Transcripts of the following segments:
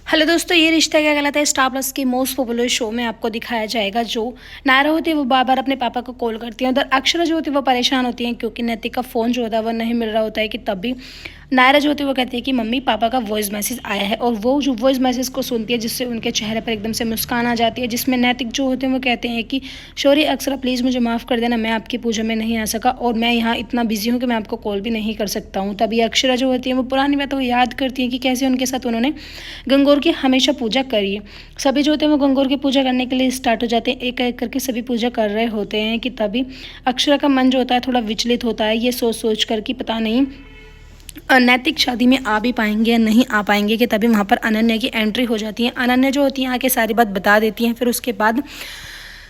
Hello दोस्तों, ये रिश्ता क्या कहलाता है स्टार प्लस के मोस्ट पॉपुलर शो में आपको दिखाया जाएगा। जो नायरा होती है वो बार बार अपने पापा को कॉल करती है। उधर अक्षरा जो होती है वो परेशान होती है क्योंकि नैतिक का फ़ोन जो होता है वो नहीं मिल रहा होता है। कि तब भी नायरा जो होती है वो कहती है कि मम्मी पापा का वॉइस मैसेज आया है, और वो जो वॉइस मैसेज को सुनती है जिससे उनके चेहरे पर एकदम से मुस्कान आ जाती है, जिसमें नैतिक जो होते हैं वो कहते हैं कि सॉरी अक्षरा, प्लीज़ मुझे माफ़ कर देना, मैं आपकी पूजा में नहीं आ सका और मैं यहाँ इतना बिजी हूँ कि मैं आपको कॉल भी नहीं कर सकता हूँ। तभी अक्षरा जो होती है वो पुरानी बातों को याद करती है कि कैसे उनके साथ उन्होंने गंगौर की हमेशा पूजा करी है। सभी जो होते हैं वो गंगौर की पूजा करने के लिए स्टार्ट हो जाते हैं, एक एक करके सभी पूजा कर रहे होते हैं। कि तभी अक्षरा का मन जो होता है थोड़ा विचलित होता है, ये सोच सोच कर कि पता नहीं नैतिक शादी में आ भी पाएंगे या नहीं आ पाएंगे। कि तभी वहाँ पर अनन्या की एंट्री हो जाती है। अनन्या जो होती है आके सारी बात बता देती हैं। फिर उसके बाद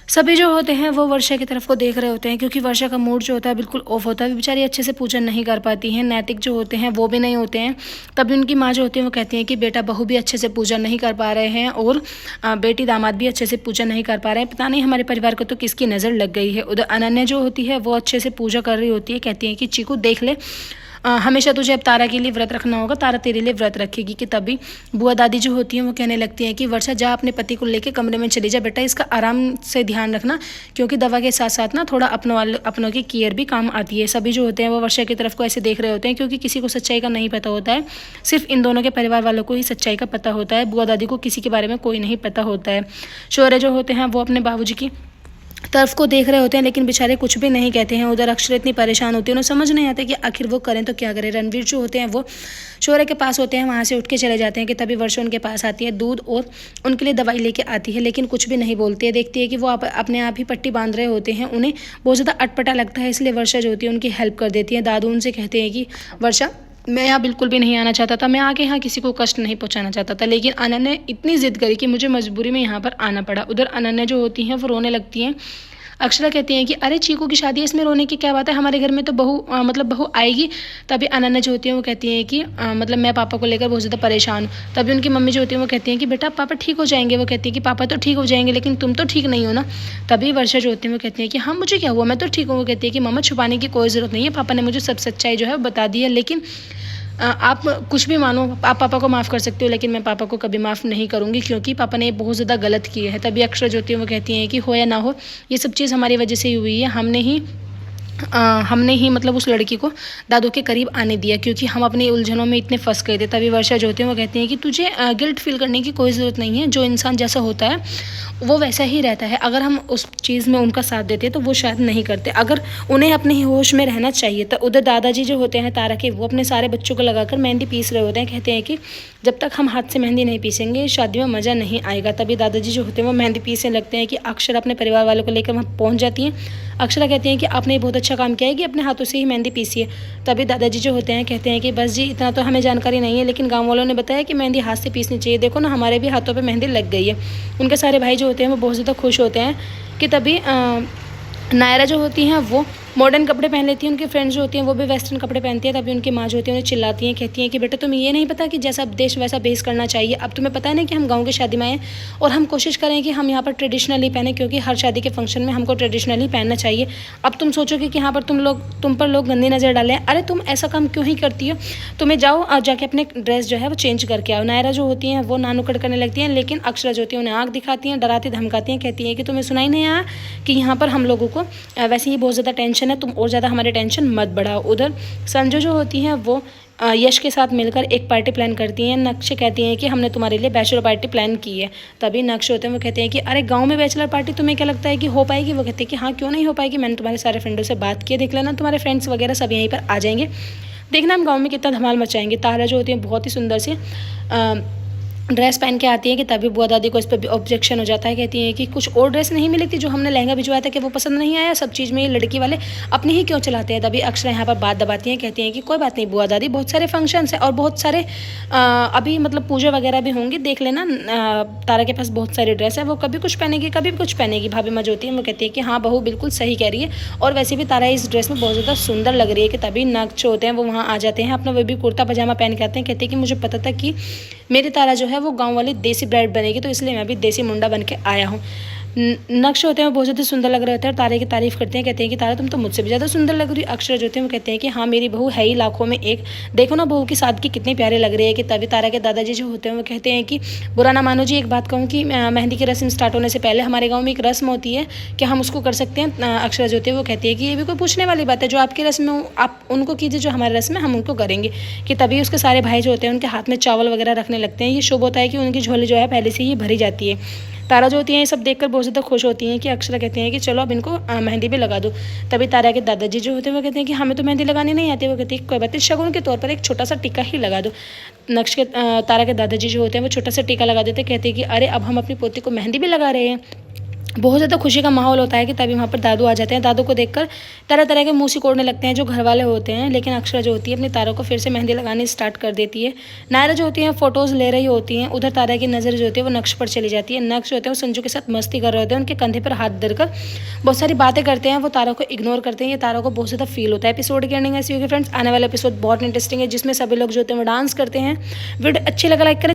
सभी जो होते हैं वो वर्षा की तरफ को देख रहे होते हैं, क्योंकि वर्षा का मूड जो होता है बिल्कुल ऑफ होता है। बेचारी अच्छे से पूजन नहीं कर पाती हैं। नैतिक जो होते हैं वो भी नहीं होते हैं। तभी उनकी माँ जो होती है वो कहती है कि बेटा बहू भी अच्छे से पूजन नहीं कर पा रहे हैं और बेटी दामाद भी अच्छे से पूजन नहीं कर पा रहे हैं। पता नहीं हमारे परिवार को तो किसकी नज़र लग गई है। उधर अनन्या जो होती है वो अच्छे से पूजा कर रही होती है। कहती है कि चीकू देख ले, हमेशा तुझे अब तारा के लिए व्रत रखना होगा, तारा तेरे लिए व्रत रखेगी। कि तभी बुआ दादी जो होती हैं वो कहने लगती हैं कि वर्षा जा अपने पति को लेके कमरे में चली जा बेटा, इसका आराम से ध्यान रखना, क्योंकि दवा के साथ साथ ना थोड़ा अपनों की केयर भी काम आती है। सभी जो होते हैं वो वर्षा की तरफ को ऐसे देख रहे होते हैं, क्योंकि किसी को सच्चाई का नहीं पता होता है, सिर्फ इन दोनों के परिवार वालों को ही सच्चाई का पता होता है। बुआ दादी को किसी के बारे में कोई नहीं पता होता है। शौर्य जो होते हैं वो अपने बाबूजी की तरफ को देख रहे होते हैं, लेकिन बेचारे कुछ भी नहीं कहते हैं। उधर अक्षर इतनी परेशान होती है, उन्हें समझ नहीं आता कि आखिर वो करें तो क्या करें। रणवीर जो होते हैं वो शौर्य के पास होते हैं, वहाँ से उठ के चले जाते हैं। कि तभी वर्षा उनके पास आती है, दूध और उनके लिए दवाई लेके आती है, लेकिन कुछ भी नहीं बोलती है। देखती है कि वो अपने आप ही पट्टी बांध रहे होते हैं। उन्हें बहुत ज़्यादा अटपटा लगता है, इसलिए वर्षा जो होती है उनकी हेल्प कर देती है। दादू उनसे कहते हैं कि वर्षा, मैं यहाँ बिल्कुल भी नहीं आना चाहता था, मैं आके यहाँ किसी को कष्ट नहीं पहुँचाना चाहता था, लेकिन अनन्या इतनी जिद करी कि मुझे मजबूरी में यहाँ पर आना पड़ा। उधर अनन्या जो होती हैं वो रोने लगती हैं। अक्षरा कहती हैं कि अरे चीकू की शादी है, इसमें रोने की क्या बात है, हमारे घर में तो बहू आएगी। तभी अनन्या जो होती है वो कहती हैं कि मतलब मैं पापा को लेकर बहुत ज़्यादा परेशान हूँ। तभी उनकी मम्मी जो होती है वो कहती हैं कि बेटा पापा ठीक हो जाएंगे। वो कहती है कि पापा तो ठीक हो जाएंगे, लेकिन तुम तो ठीक नहीं हो ना। तभी वर्षा जो होती है वो कहती है कि हाँ मुझे क्या हुआ, मैं तो ठीक हूँ। वो कहती है कि मम्मा छुपाने की कोई ज़रूरत नहीं है, पापा ने मुझे सब सच्चाई जो है वो बता दी है। लेकिन आप कुछ भी मानो, आप पापा को माफ़ कर सकते हो, लेकिन मैं पापा को कभी माफ़ नहीं करूँगी, क्योंकि पापा ने बहुत ज़्यादा गलत किया है। तभी अक्षर जो होती है वो कहती हैं कि हो या ना हो, ये सब चीज़ हमारी वजह से ही हुई है। हमने ही मतलब उस लड़की को दादू के करीब आने दिया, क्योंकि हम अपनी उलझनों में इतने फंस गए थे। तभी वर्षा जो होती है वो कहती हैं कि तुझे गिल्ट फील करने की कोई ज़रूरत नहीं है, जो इंसान जैसा होता है वो वैसा ही रहता है। अगर हम उस चीज़ में उनका साथ देते तो वो शायद नहीं करते, अगर उन्हें अपने ही होश में रहना चाहिए। तो उधर दादाजी जो होते हैं तारा के, वो अपने सारे बच्चों को लगाकर मेहंदी पीस रहे होते हैं। कहते हैं कि जब तक हम हाथ से मेहंदी नहीं पीसेंगे शादी में मज़ा नहीं आएगा। तभी दादाजी जो होते हैं वो मेहंदी पीसने लगते हैं। कि अक्षर अपने परिवार वालों को लेकर वहाँ पहुँच जाती हैं। अक्षरा कहती हैं कि आपने बहुत अच्छा काम किया है कि अपने हाथों से ही मेहंदी पीसी है। तभी दादाजी जो होते हैं कहते हैं कि बस जी इतना तो हमें जानकारी नहीं है, लेकिन गांव वालों ने बताया कि मेहंदी हाथ से पीसनी चाहिए, देखो ना हमारे भी हाथों पे मेहंदी लग गई है। उनके सारे भाई जो होते हैं वो बहुत ज़्यादा खुश होते हैं। कि तभी नायरा जो होती हैं वो मॉडर्न कपड़े पहन लेती हैं, उनकी फ्रेंड्स जो होती हैं वो भी वेस्टर्न कपड़े पहनती हैं। तभी उनकी माँ जो होती है उन्हें चिल्लाती हैं, कहती हैं कि बेटा तुम्हें ये नहीं पता कि जैसा देश वैसा बेस करना चाहिए। अब तुम्हें पता है ना कि हम गांव की शादी में आए और हम कोशिश करें कि हम यहाँ पर ट्रेडिशनली पहने, क्योंकि हर शादी के फंक्शन में हमको ट्रेडिशनली पहनना चाहिए। अब तुम सोचोगे कि यहाँ पर तुम पर लोग गंदी नज़र डालें, अरे तुम ऐसा काम क्यों ही करती हो, तुम्हें जाओ और जाके अपने ड्रेस जो है वो चेंज करके आओ। नायरा जो होती हैं वो नानुकड़ करने लगती हैं, लेकिन अक्षरा जो होती है उन्हें आँख दिखाती हैं, डराती धमकाती हैं। कहती हैं कि तुम्हें सुनाई नहीं आया कि यहाँ पर हम लोगों को वैसे ही बहुत ज़्यादा टेंशन है, तुम और ज़्यादा हमारे टेंशन मत बढ़ाओ। उधर संजू जो होती हैं वो यश के साथ मिलकर एक पार्टी प्लान करती हैं। नक्श कहती हैं कि हमने तुम्हारे लिए बैचलर पार्टी प्लान की है। तभी नक्श होते हैं वो कहते हैं कि अरे गांव में बैचलर पार्टी तुम्हें क्या लगता है कि हो पाएगी। वो कहते हैं कि हाँ क्यों नहीं हो पाएगी, मैंने तुम्हारे सारे फ्रेंडों से बात की है, देख लेना तुम्हारे फ्रेंड्स वगैरह सब यहीं पर आ जाएंगे, देखना हम गाँव में कितना धमाल मचाएंगे। तारा जो होती है बहुत ही सुंदर से ड्रेस पहन के आती है। कि तभी बुआ दादी को इस पर ऑब्जेक्शन हो जाता है। कहती हैं कि कुछ और ड्रेस नहीं मिली थी, जो हमने लहंगा भिजवाया था कि वो पसंद नहीं आया, सब चीज़ में ये लड़की वाले अपनी ही क्यों चलाते हैं। तभी अक्षरा यहाँ पर बात दबाती हैं, कहती हैं कि कोई बात नहीं बुआ दादी, बहुत सारे फंक्शंस हैं और बहुत सारे अभी मतलब पूजा वगैरह भी होंगी, देख लेना तारा के पास बहुत सारी ड्रेस है, वो कभी कुछ पहनेगी कभी कुछ पहनेगी। भाभी माँ जो होती है वो कहती है कि हाँ बहू बिल्कुल सही कह रही है, और वैसे भी तारा इस ड्रेस में बहुत ज़्यादा सुंदर लग रही है। कि तभी नक्श होते हैं वो वहाँ आ जाते हैं, अपना वो भी कुर्ता पजामा पहन के आते हैं। कहते हैं कि मुझे पता था कि मेरी तारा जो है वो गाँव वाली देसी ब्राइड बनेगी, तो इसलिए मैं भी देसी मुंडा बन के आया हूँ। नक्श होते हैं वो बहुत ज़्यादा सुंदर लग रहे होते हैं, तारे की तारीफ करते हैं, कहते हैं कि तारा तुम तो मुझसे भी ज़्यादा सुंदर लग रही हो। अक्षरा जो होते हैं वो कहते हैं कि हाँ मेरी बहू है ही लाखों में एक, देखो ना बहू की सादगी कितनी प्यारी लग रही है। कि तभी तारा के दादाजी जो होते हैं वो कहते हैं कि बुरा ना मानो जी, एक बात कहूँ कि मेहंदी की रस्म स्टार्ट होने से पहले हमारे गाँव में एक रस्म होती है कि हम उसको कर सकते हैं। अक्षरा जो होती है वो कहती है कि ये भी कोई पूछने वाली बात है, जो आपकी रस्म है आप उनको कीजिए, जो हमारी रस्म है हम उनको करेंगे। कि तभी उसके सारे भाई जो होते हैं उनके हाथ में चावल वगैरह रखने लगते हैं। ये शुभ होता है कि उनकी झोली जो है पहले से ही भरी जाती है। तारा जो होती हैं ये सब देखकर बहुत ज़्यादा खुश होती हैं कि अक्षरा कहती हैं कि चलो अब इनको मेहंदी भी लगा दो। तभी तारा के दादाजी जो होते हैं वो कहते हैं कि हमें तो मेहंदी लगानी नहीं आती। वो कहती है कोई बात नहीं, शगुन के तौर पर एक छोटा सा टीका ही लगा दो। तारा के दादाजी जो होते हैं वो छोटा सा टीका लगा देते, कहते हैं कि अरे अब हम अपनी पोती को मेहंदी भी लगा रहे हैं। बहुत ज़्यादा खुशी का माहौल होता है। कि तभी वहाँ पर दादू आ जाते हैं। दादू को देखकर तरह तरह के मुँह सिकोड़ने लगते हैं जो घर वाले होते हैं। लेकिन अक्षरा जो होती है अपनी तारा को फिर से मेहंदी लगानी स्टार्ट कर देती है। नायरा जो होती है फ़ोटोज़ ले रही होती हैं, उधर तारा की नज़र जो होती है वो नक्श पर चली जाती है। नक्श जो होते हैं वो संजू के साथ मस्ती कर रहे होते हैं, उनके कंधे पर हाथ धरकर बहुत सारी बातें करते हैं। वो तारा को इग्नोर करते हैं। ये तारा को बहुत ज़्यादा फील होता है। एपिसोड की एंडिंग ऐसी होगी फ्रेंड्स, आने वाला एपिसोड बहुत इंटरेस्टिंग है जिसमें सभी लोग जो होते हैं वो डांस करते हैं। वीडियो अच्छी लगा लाइक करें।